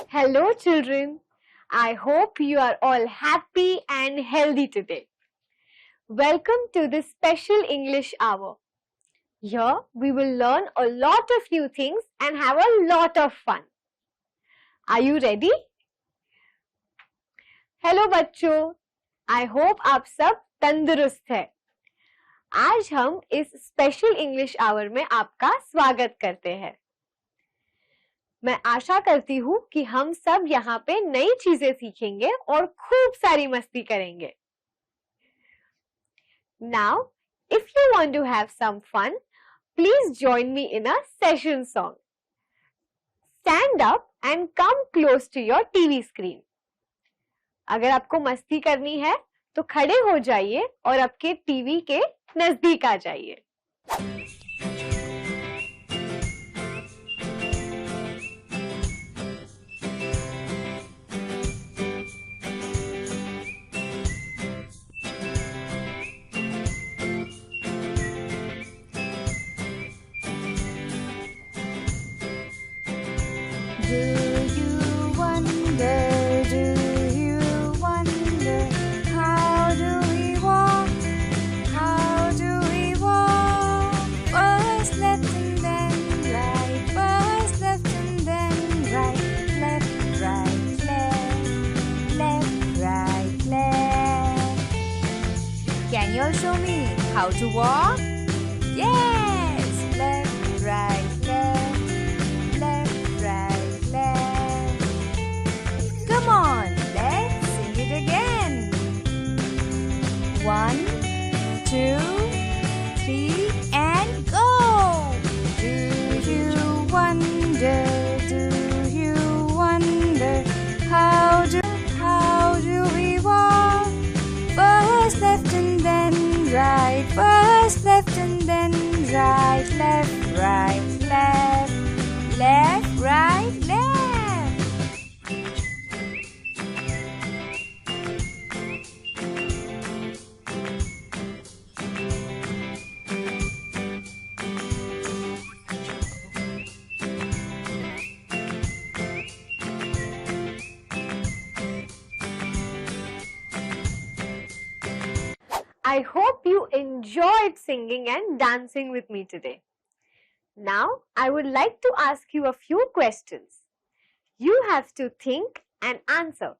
Hello children, I hope you are all happy and healthy today. Welcome to this special English hour. Here we will learn a lot of new things and have a lot of fun. Are you ready? Hello बच्चों, I hope आप सब तंदुरुस्त हैं। आज हम इस special English our में आपका स्वागत करते हैं। मैं आशा करती हूँ कि हम सब यहाँ पे नई चीजें सीखेंगे और खूब सारी मस्ती करेंगे। Now, if you want to have some fun, please join me in a session song. Stand up and come close to your TV screen. अगर आपको मस्ती करनी है तो खड़े हो जाइए और आपके टीवी के नजदीक आ जाइए। Can you show me how to walk? Yes! Left, right, left. Left, right, left. Come on, let's sing it again. 1, 2, 3, and go! Do you wonder? Do you wonder how do we walk? First left and then right. First left and then right. Left, right, left. Left, right, left. I hope you enjoyed singing and dancing with me today. Now, I would like to ask you a few questions. You have to think and answer.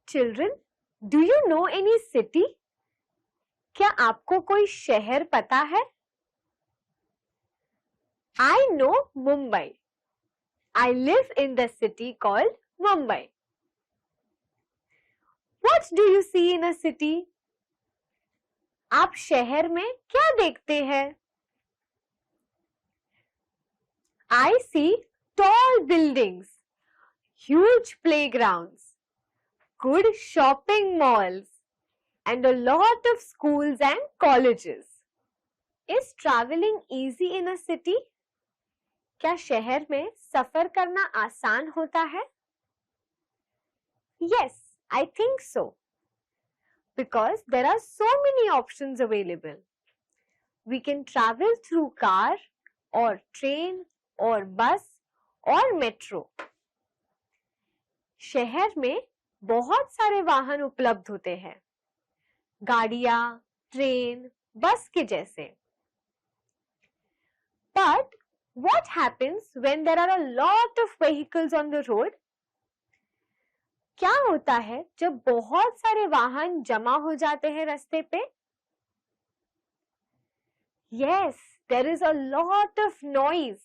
Children, do you know any city? क्या आपको कोई शहर पता है? I know Mumbai. I live in the city called Mumbai. What do you see in a city? आप शहर में क्या देखते हैं? I see tall buildings, huge playgrounds, good shopping malls, and a lot of schools and colleges. Is traveling easy in a city? क्या शहर में सफर करना आसान होता है? Yes, I think so. Because there are so many options available. We can travel through car or train or bus or metro. शहर में बहुत सारे वाहन उपलब्ध होते हैं, गाड़ियां, ट्रेन, बस के जैसे. But what happens when there are a lot of vehicles on the road? क्या होता है जब बहुत सारे वाहन जमा हो जाते हैं रास्ते पे? Yes, there is a lot of noise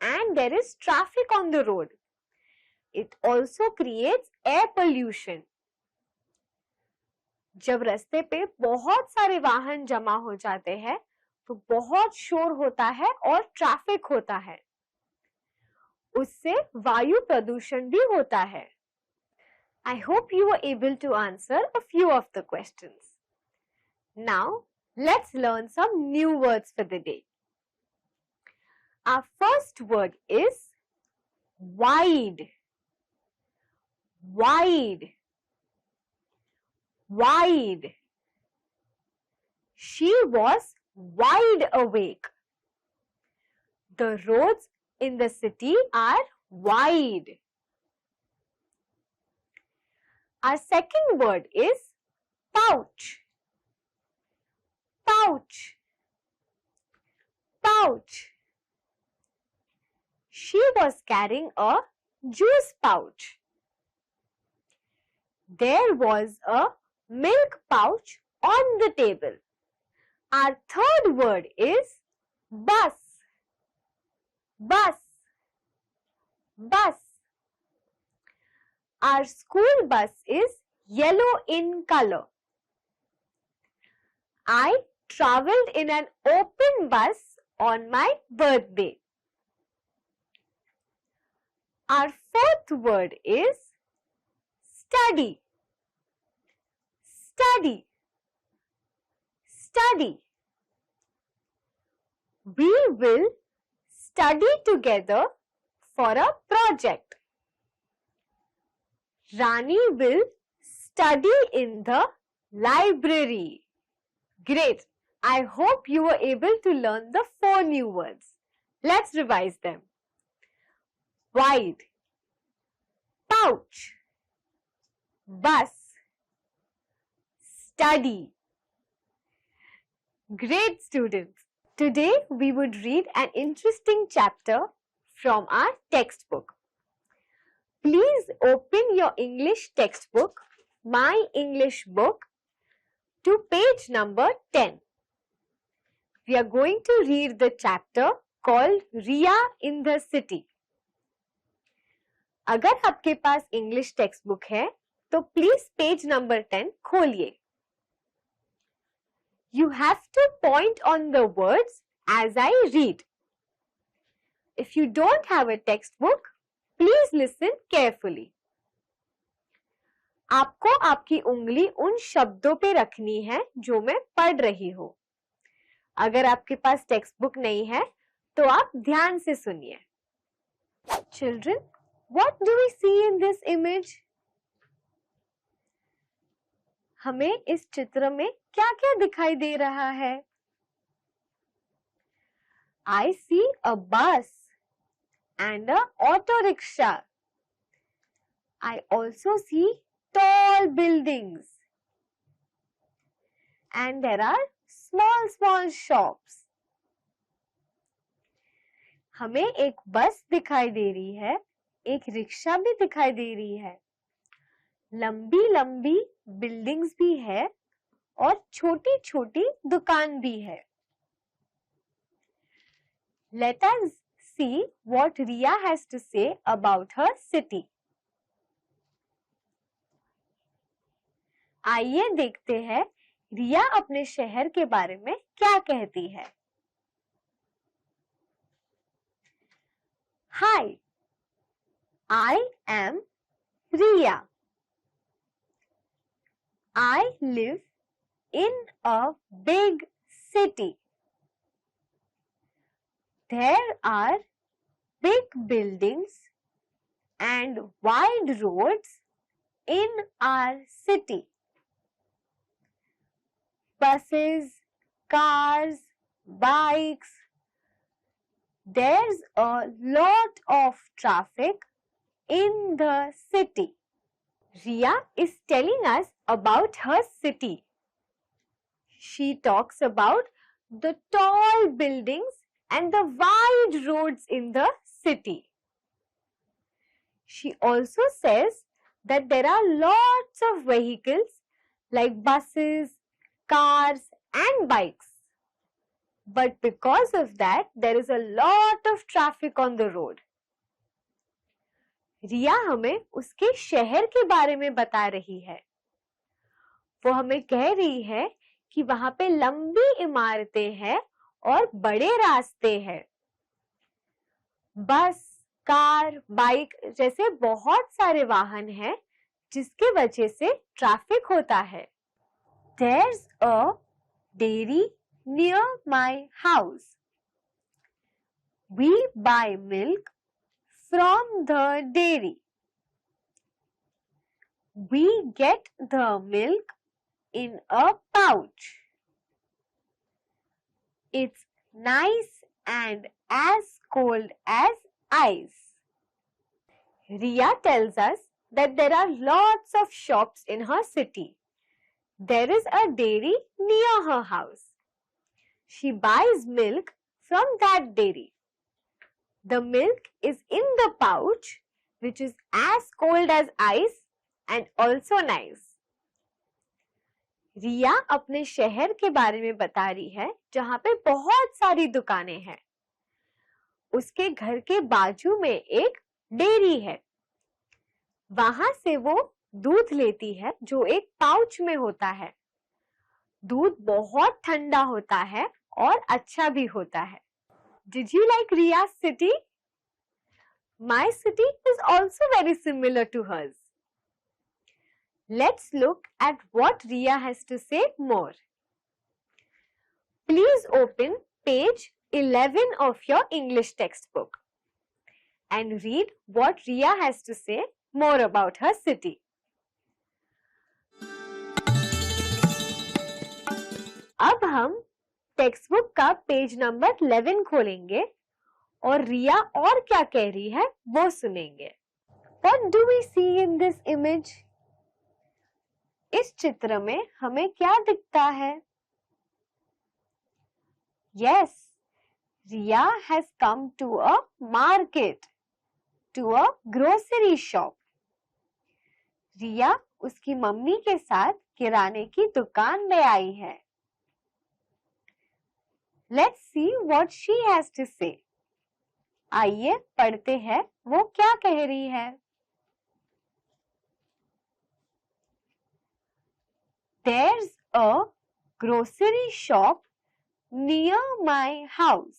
and there is traffic on the road. It also creates air pollution. जब रास्ते पे बहुत सारे वाहन जमा हो जाते हैं तो बहुत शोर होता है और ट्रैफिक होता है. उससे वायु प्रदूषण भी होता है. I hope you were able to answer a few of the questions. Now, let's learn some new words for the day. Our first word is wide. Wide. Wide. She was wide awake. The roads in the city are wide. Our second word is pouch. Pouch. Pouch. She was carrying a juice pouch. There was a milk pouch on the table. Our third word is bus. Bus. Bus. Our school bus is yellow in color. I traveled in an open bus on my birthday. Our fourth word is study. Study. Study. We will study together for a project. Rani will study in the library. Great. I hope you were able to learn the 4 new words. Let's revise them. Wide, pouch, bus, study. Great students. Today we would read an interesting chapter from our textbook. Please open your English textbook, My English Book, to page number 10. We are going to read the chapter called Riya in the City. अगर आपके पास English text book है तो please page number 10 खोलिए. You have to point on the words as I read. If you don't have a textbook, please listen carefully. आपको आपकी उंगली उन शब्दों पे रखनी है जो मैं पढ़ रही हूँ. अगर आपके पास टेक्स्ट बुक नहीं है तो आप ध्यान से सुनिए. Children, what do we see in this image? हमें इस चित्र में क्या-क्या दिखाई दे रहा है? I see a bus and a auto rickshaw. I also see tall buildings and there are small shops. हमें एक बस दिखाई दे रही है, एक रिक्शा भी दिखाई दे रही है, लंबी बिल्डिंग्स भी है और छोटी दुकान भी है. Let us see what Riya has to say about her city. आइए देखते हैं रिया अपने शहर के बारे में क्या कहती है. Hi, I am Riya. I live in a big city. There are big buildings and wide roads in our city. Buses, cars, bikes. There's a lot of traffic in the city. Riya is telling us about her city. She talks about the tall buildings and the wide roads in the city. She also says that there are lots of vehicles like buses, cars and bikes. But because of that, there is a lot of traffic on the road. रिया हमें उसके शहर के बारे में बता रही है. वो हमें कह रही है कि वहां पे लंबी इमारतें हैं और बड़े रास्ते हैं. बस, कार, बाइक जैसे बहुत सारे वाहन हैं जिसके वजह से ट्रैफिक होता है। There's a dairy near my house. We buy milk from the dairy. We get the milk in a pouch. It's nice and as cold as ice. Riya tells us that there are lots of shops in her city. There is a dairy near her house. She buys milk from that dairy. The milk is in the pouch, which is as cold as ice and also nice. रिया अपने शहर के बारे में बता रही है जहाँ पे बहुत सारी दुकानें हैं। उसके घर के बाजू में एक डेयरी है। वहां से वो दूध लेती है जो एक पाउच में होता है। दूध बहुत ठंडा होता है और अच्छा भी होता है। Did you like Riya's city? My city is also very similar to hers. Let's look at what Riya has to say more. Please open page 11 of your English textbook and read what Riya has to say more about her city. अब हम text book का page number 11 खोलेंगे और रिया और क्या कह रही है वो सुनेंगे। What do we see in this image? इस चित्र में हमें क्या दिखता है? Yes, Riya has come to a market, to a grocery shop. रिया उसकी मम्मी के साथ किराने की दुकान में आई है। Let's see what she has to say. आइए पढ़ते हैं वो क्या कह रही है। There's a grocery shop near my house.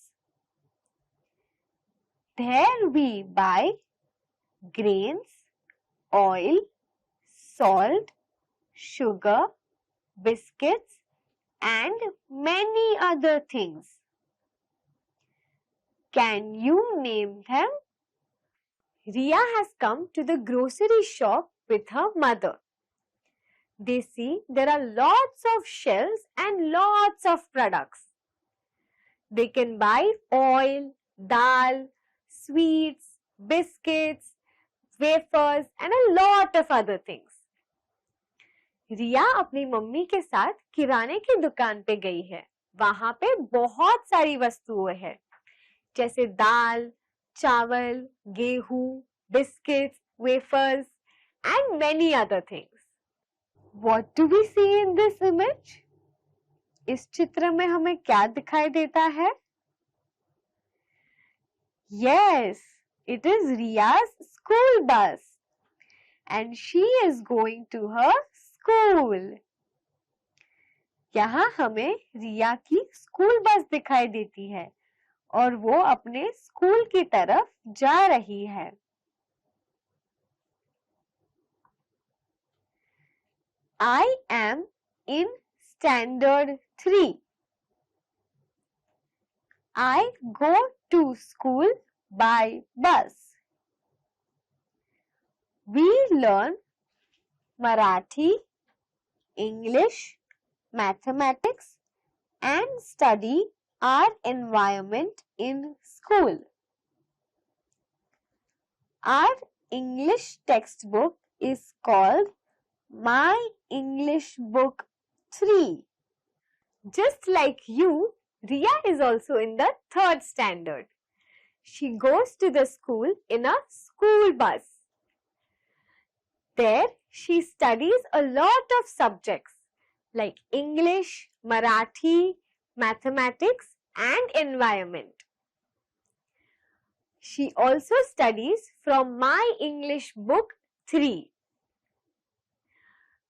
There we buy grains, oil, salt, sugar, biscuits, and many other things. Can you name them? Riya has come to the grocery shop with her mother. They see there are lots of shelves and lots of products. They can buy oil, dal, sweets, biscuits, wafers and a lot of other things. रिया अपनी mummy के साथ किराने की दुकान पे गई है। वहां पे बहुत सारी वस्तुएं हैं जैसे दाल, चावल, गेहूं, biscuits, wafers and many other things. What do we see in this image? इस चित्र में हमें क्या दिखाई देता है? Yes, it is Riya's school bus and she is going to her school. यहाँ हमें रिया की स्कूल बस दिखाई देती है और वो अपने स्कूल की तरफ जा रही है। I am in standard 3. I go to school by bus. We learn Marathi, English, mathematics and study our environment in school. Our English textbook is called My English Book 3. Just like you, Riya is also in the 3rd standard. She goes to the school in a school bus. There, she studies a lot of subjects like English, Marathi, mathematics and environment. She also studies from My English Book 3.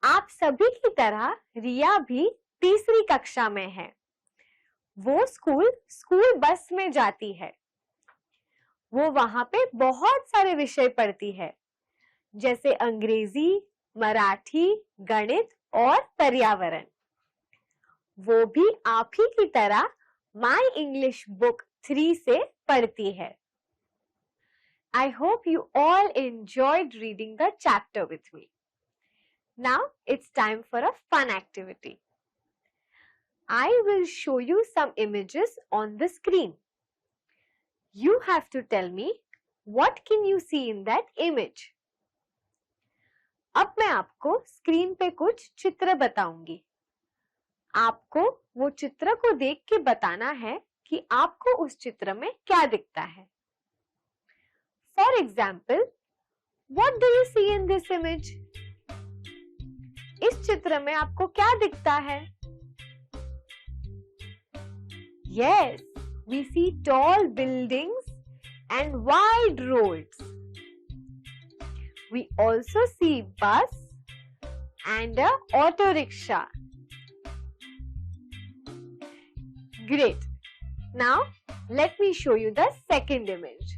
आप सभी की तरह रिया भी तीसरी कक्षा में है। वो स्कूल बस में जाती है। वो वहां पे बहुत सारे विषय पढ़ती है जैसे अंग्रेजी, मराठी, गणित और पर्यावरण। वो भी आप ही की तरह माई इंग्लिश बुक 3 से पढ़ती है। I hope you all enjoyed reading the chapter with me. Now it's time for a fun activity. I will show you some images on the screen. You have to tell me what can you see in that image. अब मैं आपको screen पे कुछ चित्र बताऊंगी। आपको वो चित्र को देख के बताना है कि आपको उस चित्र में क्या दिखता है। For example, what do you see in this image? इस चित्र में आपको क्या दिखता है? Yes, we see tall buildings and wide roads. We also see bus and a auto rickshaw. Great. Now, let me show you the second image.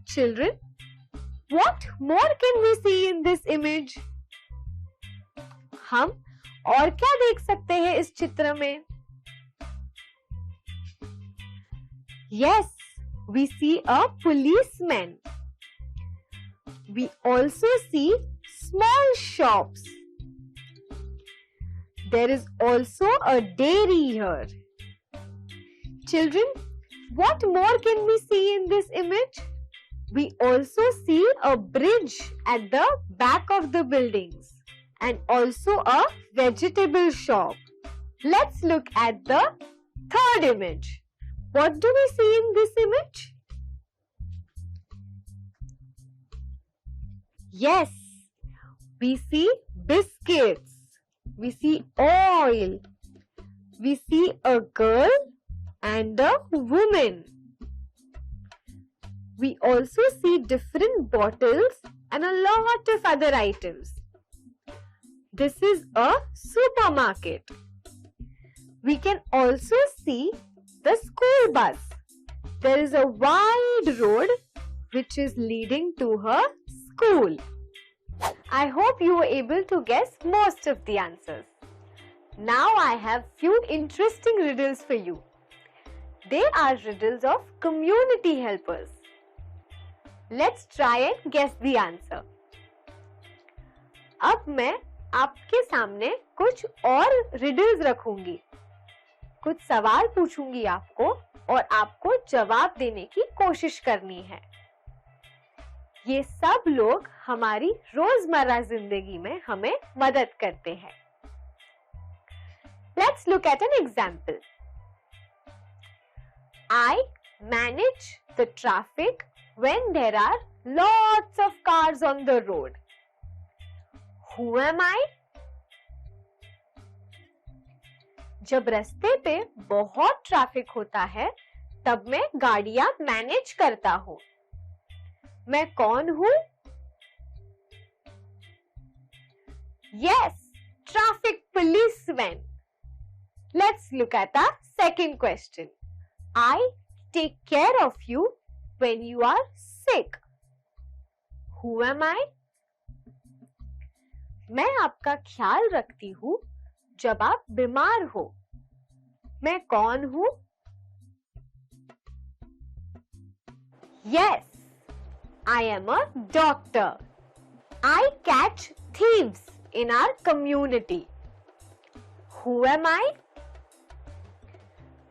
Children, what more can we see in this image? हम और क्या देख सकते हैं इस चित्र में? Yes, we see a policeman. We also see small shops. There is also a dairy here. Children, what more can we see in this image? We also see a bridge at the back of the buildings and also a vegetable shop. Let's look at the third image. What do we see in this image? Yes, we see biscuits. We see oil. We see a girl and a woman. We also see different bottles and a lot of other items. This is a supermarket. We can also see the school bus. There is a wide road which is leading to her school. I hope you were able to guess most of the answers. Now I have few interesting riddles for you. They are riddles of community helpers. Let's try and guess the answer. अब मैं आपके सामने कुछ और riddles रखूंगी। कुछ सवाल पूछूंगी आपको और आपको जवाब देने की कोशिश करनी है। ये सब लोग हमारी रोजमर्रा जिंदगी में हमें मदद करते हैं। Let's look at an example. I manage the traffic when there are lots of cars on the road. Who am I? जब रास्ते पे बहुत ट्रैफिक होता है तब मैं गाड़ियां मैनेज करता हूँ। मैं कौन हूँ? Yes, traffic policeman. Let's look at the second question. I take care of you when you are sick. Who am I? मैं आपका ख्याल रखती हूँ जब आप बीमार हो। मैं कौन हूँ? Yes, I am a doctor. I catch thieves in our community. Who am I?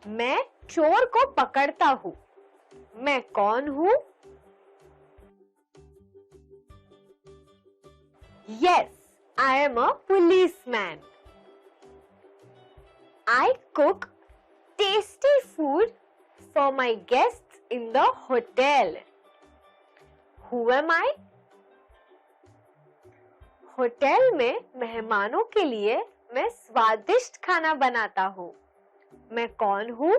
मैं चोर को पकड़ता हूँ। मैं कौन हूँ? Yes, I am a policeman. I cook tasty food for my guests in the hotel. Who am I? Hotel में मेहमानों के लिए मैं स्वादिष्ट खाना बनाता हूँ। मैं कौन हूँ?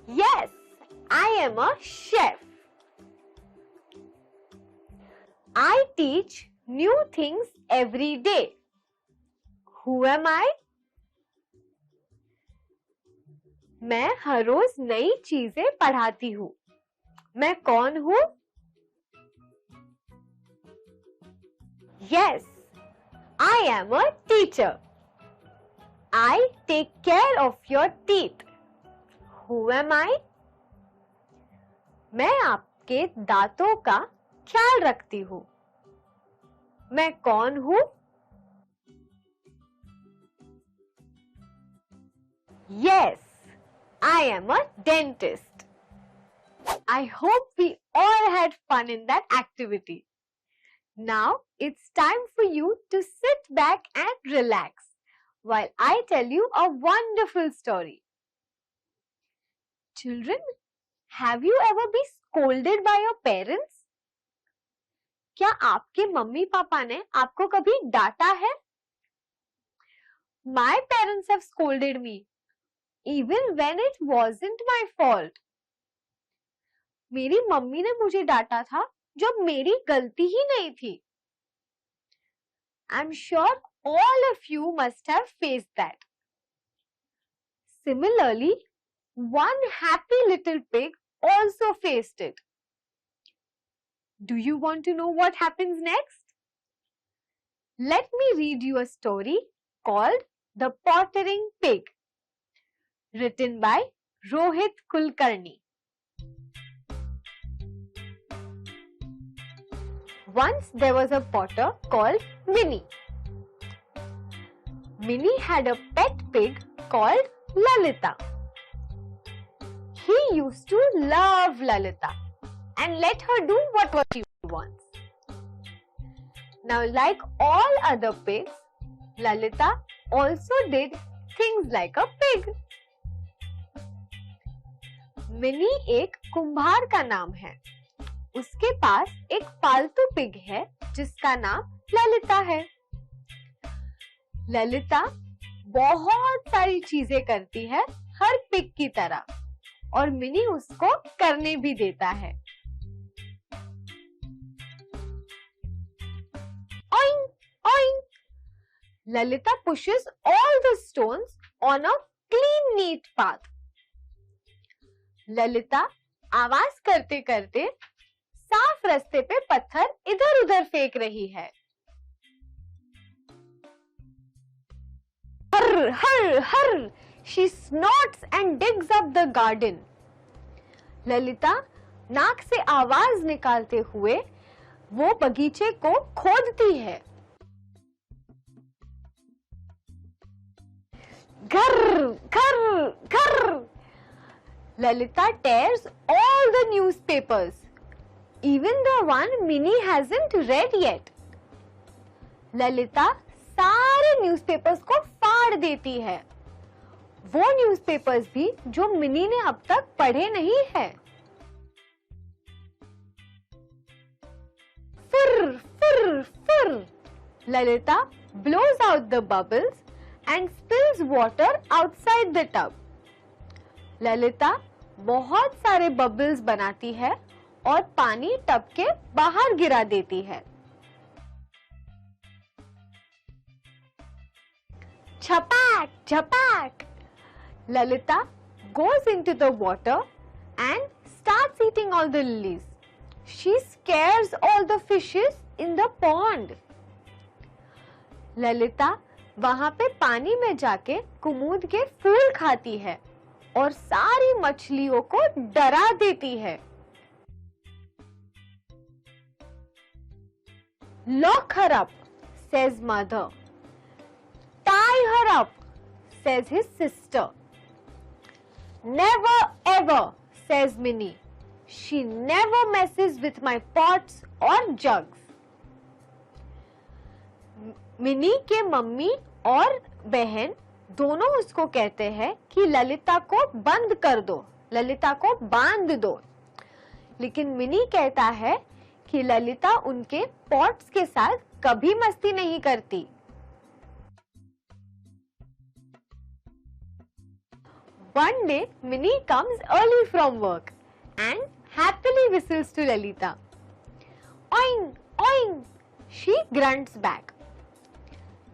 Yes, I am a chef. I teach new things every day. Who am I? मैं हर रोज नई चीजें पढ़ाती हूँ। मैं कौन हूँ? Yes, I am a teacher. I take care of your teeth. Who am I? मैं आपके दांतों का ख्याल रखती हूँ. मैं कौन हूँ? Yes, I am a dentist. I hope we all had fun in that activity. Now it's time for you to sit back and relax while I tell you a wonderful story. Children, have you ever been scolded by your parents? क्या आपके mummy papa ने आपको कभी डांटा है? My parents have scolded me even when it wasn't my fault. मेरी mummy ने मुझे डांटा था जब मेरी गलती ही नहीं थी. I'm sure all of you must have faced that. Similarly, one happy little pig also faced it. Do you want to know what happens next? Let me read you a story called The Pottering Pig, written by Rohit Kulkarni. Once there was a potter called Minnie. Minnie had a pet pig called Lalita. He used to love Lalita and let her do whatever she wants. Now, like all other pigs, Lalita also did things like a pig. Mini एक कुम्हार का नाम है. उसके पास एक पालतू pig है जिसका नाम ललिता है. ललिता बहुत सारी चीजें करती है हर पिग की तरह और मिनी उसको करने भी देता है. Oink, oink. Lalita pushes all the stones on a clean, neat path. Lalita आवाज करते करते साफ रास्ते पे पत्थर इधर उधर फेंक रही है. हर हर हर, she snorts and digs up the garden. Lalita नाक से आवाज निकालते हुए वो बगीचे को खोदती है. घर घर घर. Lalita tears all the newspapers, even the one Minnie hasn't read yet. Lalita सारे न्यूज़पेपर्स को फाड़ देती है, वो न्यूज़पेपर्स भी जो मिनी ने अब तक पढ़े नहीं है. फुर फुर फुर. Lalita blows out the bubbles and spills water outside the tub. Lalita बहुत सारे बबल्स बनाती है और पानी टब के बाहर गिरा देती है. झपाक झपाक. Lalita goes into the water and starts eating all the lilies. She scares all the fishes in the pond. Lalita वहां पे पानी में जाके कुमुद के फूल खाती है और सारी मछलियों को डरा देती है. Lock her up, says mother. Tie her up, says his sister. Never ever, says Minnie. She never messes with my pots or jugs. Mini के मम्मी और बहन दोनों उसको कहते हैं कि ललिता को बंद कर दो, ललिता को बांध दो. लेकिन मिनी कहता है कि ललिता उनके पॉट्स के साथ कभी मस्ती नहीं करती. One day, Minnie comes early from work and happily whistles to Lalita. Oing, oing, she grunts back.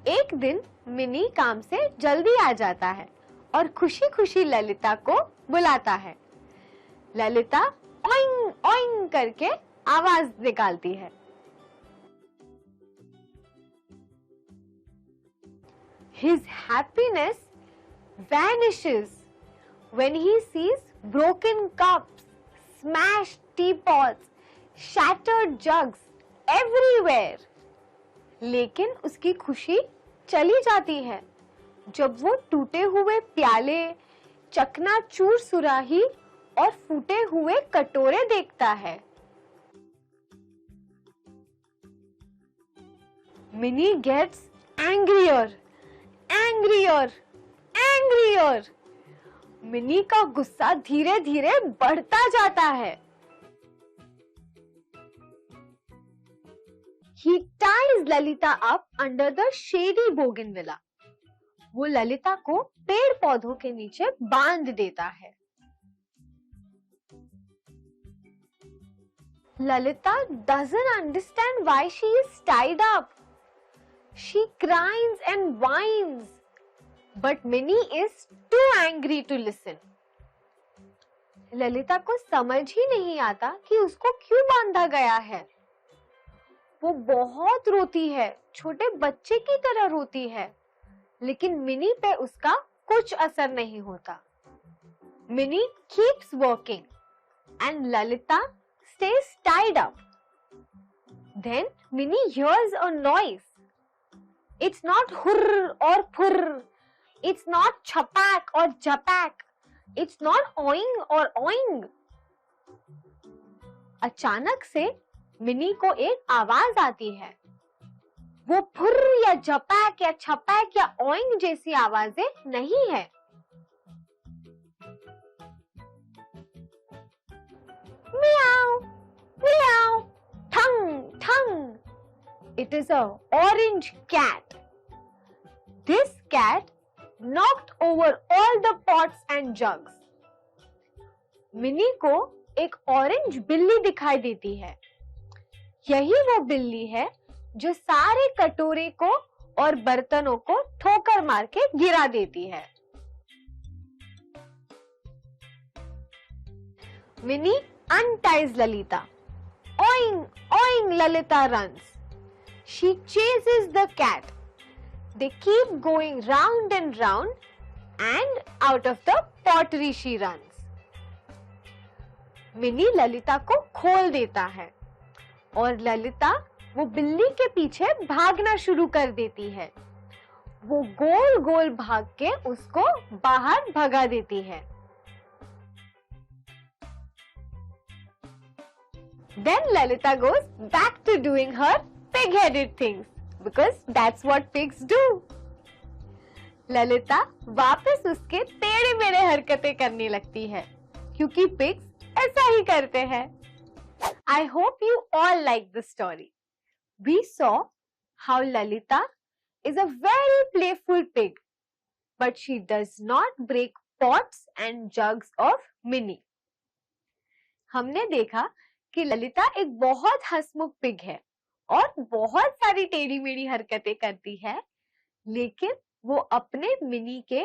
एक दिन मिनी काम से जल्दी आ जाता है और खुशी खुशी ललिता को बुलाता है. ललिता ओइंग ओइंग करके आवाज निकालती है. His happiness vanishes when he sees broken cups, smashed teapots, shattered jugs everywhere. लेकिन उसकी खुशी चली जाती है जब वो टूटे हुए प्याले, चकनाचूर सुराही और फूटे हुए कटोरे देखता है। Mini gets angrier, angrier, angrier. Mini का गुस्सा धीरे धीरे बढ़ता जाता है। He ties Lalita up under the shady bougainvillea. वो ललिता को पेड़ पौधों के नीचे बांध देता है। Lalita doesn't understand why she is tied up. She cries and whines, but Minnie is too angry to listen. Lalita को समझ ही नहीं आता कि उसको क्यों बांधा गया है। वो बहुत रोती है, छोटे बच्चे की तरह रोती है, लेकिन मिनी पे उसका कुछ असर नहीं होता। Mini keeps working and Lalita stays tied up. Then Minnie hears a noise. It's not hurr or purr. It's not chapak or japak. It's not oing or oing. अचानक से मिनी को एक आवाज आती है। वो फुर्र या जपैक या छपैक या ओइंग जैसी आवाजें नहीं है। मियाओ, मियाओ, ठंग, ठंग. It is a orange cat. This cat knocked over all the pots and jugs. Mini को एक ऑरेंज बिल्ली दिखाई देती है। यही वो बिल्ली है जो सारे कटोरे को और बर्तनों को ठोकर मार के गिरा देती है। Mini unties Lalita. Oing, oing, Lalita runs. She chases the cat. They keep going round and round, and out of the pottery she runs. Mini Lalita को खोल देता है और ललिता वो बिल्ली के पीछे भागना शुरू कर देती है। वो गोल गोल भाग के उसको बाहर भगा देती है। Then Lalita goes back to doing her pig-headed things because that's what pigs do. Lalita वापस उसके टेढ़े मेढ़े हरकतें करने लगती है क्योंकि pigs ऐसा ही करते हैं। I hope you all like the story. We saw how Lalita is a very playful pig, but she does not break pots and jugs of Minnie. हमने देखा कि ललिता एक बहुत हंसमुख पिग है और बहुत सारी टेढ़ी मेढ़ी हरकतें करती है, लेकिन वो अपने मिनी के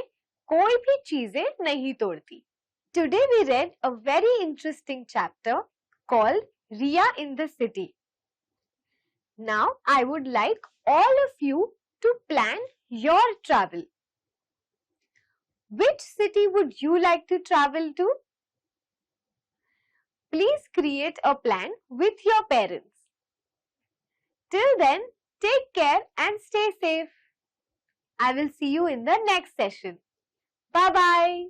कोई भी चीजें नहीं तोड़ती। Today we read a very interesting chapter called Riya in the City. Now I would like all of you to plan your travel. Which city would you like to travel to? Please create a plan with your parents. Till then, take care and stay safe. I will see you in the next session. Bye-bye.